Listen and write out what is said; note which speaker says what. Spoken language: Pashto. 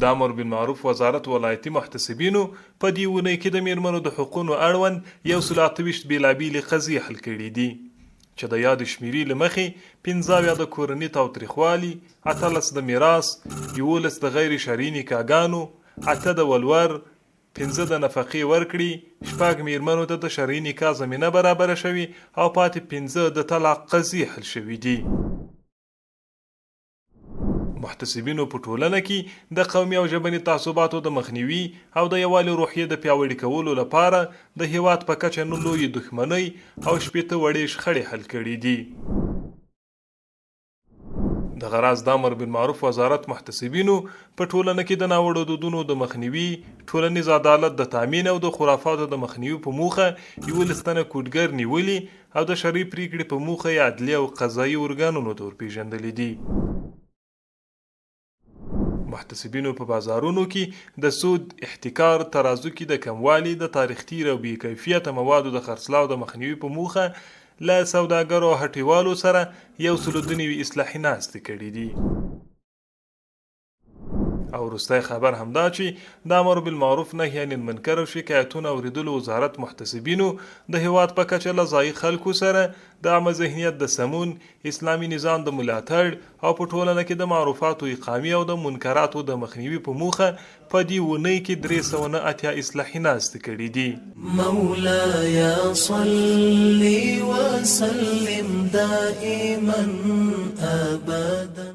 Speaker 1: د امر بالمعروف وزارت ولایتي محتسبینو په دې اونۍ کې د میرمنو د حقونو اړوند 128 بېلابېلې قضیې حل کړي دي چې د یاد شمیرې له مخې 15 د کورني تاوتریخوالي، 18 د میراث، 11 د غیر شرعي نکاحګانو، 8 د ولور، 15 د نفقې ورکړې، 6 میرمنو ته د شرعي نکاح زمینه برابره شوې او پاتې 15 د طلاق قضیې حل شوي دي. محتسبینو په ټولنه کې د قومي او ژبني تعصباتو د مخنیوي او د یووالي روحیې د پیاوړي کولو لپاره د هیواد په کچه نو لویې دښمنۍ او 15 وړې شخړې حل کړي دي. دغه راز د امر بالمعروف وزارت محتسبینو په ټولنه کې د ناوړو دودونو د مخنیوي، ټولنیز عدالت د تامین او د خرافاتو د مخنیوي په موخه 11 تنه کوډګر نیولي او د شرعي پریکړې په موخه یې عدلي او قضایي ارګانونو ته ورپېژندلي دي. محتسبینو په بازارونو کې د سود، احتکار، ترازو کې د کموالي، د تاریخ تیر او بې کیفیته موادو د خرڅلاو د مخنیوي په موخه له سوداګرو او هټیوالو سره 192 اصلاحي ناستې کړي دي. او وروستی خبر همدا چې د امر بالمعروف نهي عن المنکر او شکایتونو اوریدلو وزارت محتسبینو د هیواد په کچه له ځایي خلکو سره د عامه ذهنیت د سمون، اسلامي نظام د ملاتړ او په ټولنه کې د معروفاتو اقامې او د منکراتو د مخنیوي په موخه په دې اونۍ کې 389 اصلاحي ناستې کړي دي.
Speaker 2: مولاي صل وسلم دائما ابدا.